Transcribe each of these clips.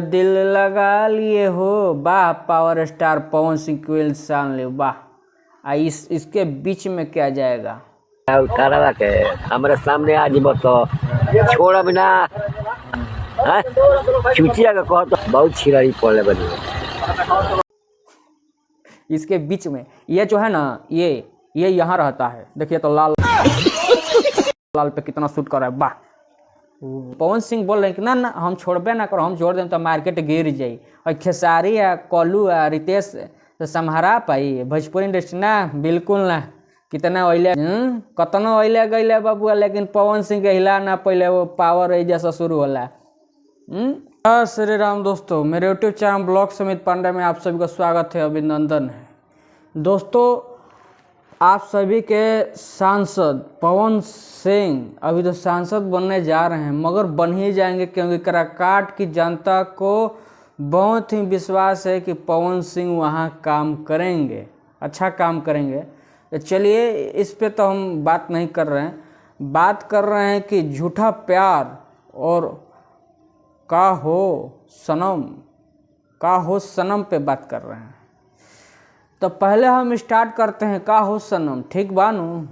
दिल लगा लिए हो, वाह power star Pawan Singh queen शान वाह। इसके बीच में क्या जाएगा करवा के हमारे सामने आ जी तो छोड़ बिना चुचिया का कह तो बहुत छिड़ाई पड़े बनी। इसके बीच में ये जो है ना ये यहाँ रहता है। देखिए तो लाल लाल पे कितना शूट कर रहा है वाह। पवन सिंह बोल रहे हैं कि ना ना हम छोड़बे ना करो, हम छोड़ दें तो मार्केट गिर जाई। और खेसारी है, कोलू है, रितेश तो संहारा पाई भोजपुरी इंडस्ट्री ना, बिल्कुल ना। कितना ओइले कतना ओइले गईले बाबू, लेकिन पवन सिंह के हिला ना पहले वो पावर जैसा शुरू होला। श्री राम दोस्तों, मेरे यूट्यूब चैनल ब्लॉग समित पांडे में आप सभी का स्वागत है, अभिनंदन है। दोस्तों आप सभी के सांसद पवन सिंह अभी तो सांसद बनने जा रहे हैं, मगर बन ही जाएंगे क्योंकि कराकाट की जनता को बहुत ही विश्वास है कि पवन सिंह वहाँ काम करेंगे, अच्छा काम करेंगे। तो चलिए इस पे तो हम बात नहीं कर रहे हैं, बात कर रहे हैं कि झूठा प्यार और का हो सनम पे बात कर रहे हैं। तो पहले हम स्टार्ट करते हैं का हो सनम, ठीक बानू।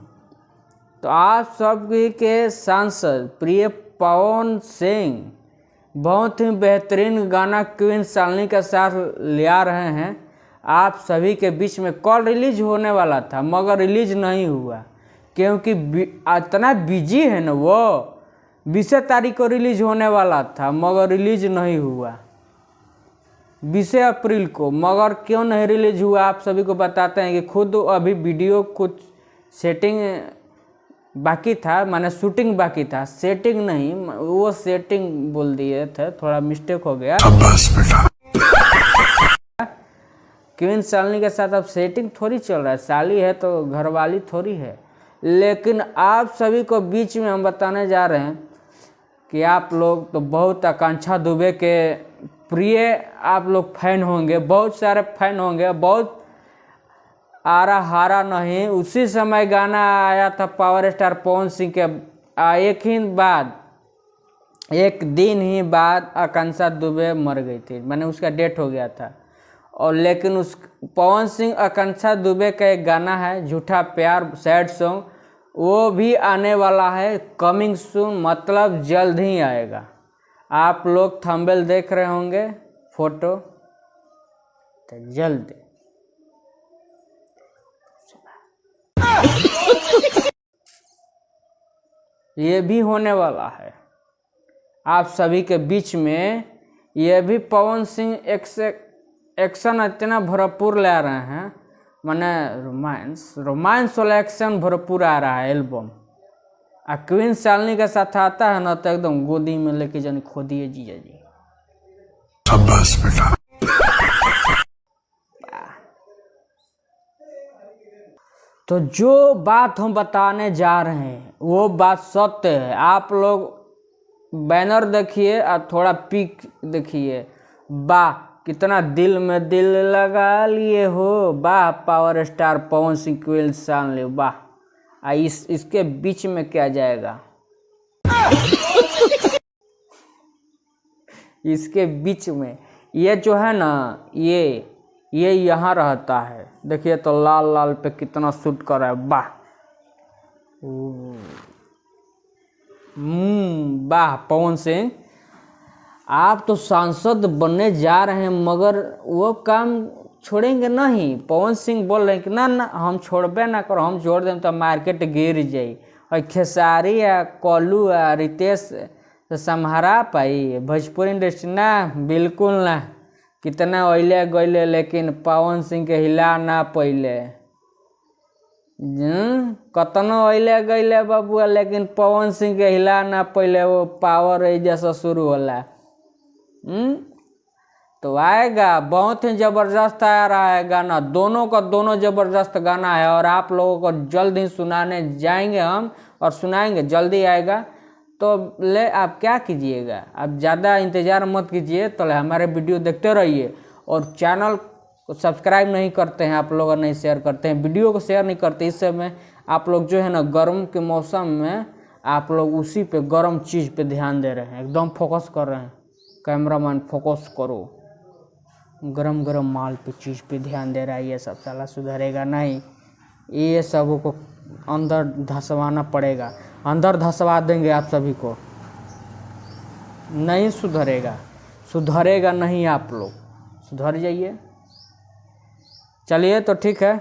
तो आप सभी के सांसद प्रिय पवन सिंह बहुत ही बेहतरीन गाना क्वीन शालिनी के साथ ले आ रहे हैं। आप सभी के बीच में कल रिलीज होने वाला था मगर रिलीज नहीं हुआ क्योंकि इतना बिजी है ना, वो 20 तारीख को रिलीज होने वाला था मगर रिलीज नहीं हुआ 20 अप्रैल को। मगर क्यों नहीं रिलीज हुआ आप सभी को बताते हैं कि खुद अभी वीडियो कुछ सेटिंग बाकी था, माने शूटिंग बाकी था, सेटिंग नहीं, वो सेटिंग बोल दिए थे, थोड़ा मिस्टेक हो गया। क्वीन शालिनी के साथ अब सेटिंग थोड़ी चल रहा है, साली है तो घरवाली थोड़ी है। लेकिन आप सभी को बीच में हम बताने जा रहे हैं कि आप लोग तो बहुत आकांक्षा दुबे के प्रिय आप लोग फैन होंगे, बहुत सारे फैन होंगे, बहुत आरा हारा नहीं। उसी समय गाना आया था पावर स्टार पवन सिंह के एक दिन ही बाद आकांक्षा दुबे मर गई थी, मैंने उसका डेथ हो गया था। और लेकिन उस पवन सिंह आकांक्षा दुबे का एक गाना है झूठा प्यार सैड सॉन्ग, वो भी आने वाला है, कमिंग सून, मतलब जल्द ही आएगा। आप लोग थंबनेल देख रहे होंगे फोटो, तो जल्द ये भी होने वाला है आप सभी के बीच में। ये भी पवन सिंह एक्शन इतना भरपूर ले रहे हैं, माने रोमांस वाला एक्शन भरपूर आ रहा है एल्बम। आ क्वीन शालिनी के साथ आता है ना तो एकदम गोदी में लेके जाने खो दिए जीजा जी। शाबाश बेटा। तो जो बात हम बताने जा रहे हैं वो बात सत्य है। आप लोग बैनर देखिए और थोड़ा पिक देखिए, वाह कितना दिल में दिल लगा लिए हो, वाह power star Pawan Singh queen Shalini वाह। इसके बीच में क्या जाएगा इसके बीच में ये जो है ना ये यहाँ रहता है। देखिए तो लाल लाल पे कितना शूट कर रहा है वाह। वाह पवन सिंह, आप तो सांसद बनने जा रहे हैं मगर वो काम छोड़ेंगे नहीं। पवन सिंह बोल रहे हैं कि ना ना हम छोड़बे ना करो, हम छोड़ दें तो मार्केट गिर जाई। और खेसारी है, कोलू है, रितेश तो संहारा पाई भोजपुरी इंडस्ट्री ना, बिल्कुल ना। कितना ओइले गईले लेकिन पवन सिंह के हिला ना पहले कतना ओइले गईले बाबू, लेकिन पवन सिंह के हिला ना पहले वो पावर जैसा शुरू होला। तो आएगा, बहुत ही जबरदस्त आ रहा है गाना, दोनों का दोनों जबरदस्त गाना है। और आप लोगों को जल्द ही सुनाने जाएंगे हम, और सुनाएंगे, जल्दी आएगा। तो ले आप क्या कीजिएगा, आप ज़्यादा इंतज़ार मत कीजिए, तो हमारे वीडियो देखते रहिए। और चैनल को सब्सक्राइब नहीं करते हैं आप लोग, और नहीं शेयर करते हैं, वीडियो को शेयर नहीं करते। इस समय आप लोग जो है ना गर्म के मौसम में आप लोग उसी पे गर्म चीज़ पे ध्यान दे रहे हैं, एकदम फोकस कर रहे हैं। कैमरामैन फोकस करो। गरम गरम माल पे चीज़ पे ध्यान दे रहा है, ये सब साला सुधरेगा नहीं। ये सब को अंदर धंसवाना पड़ेगा, अंदर धंसवा देंगे आप सभी को, नहीं सुधरेगा, सुधरेगा नहीं। आप लोग सुधर जाइए। चलिए तो ठीक है।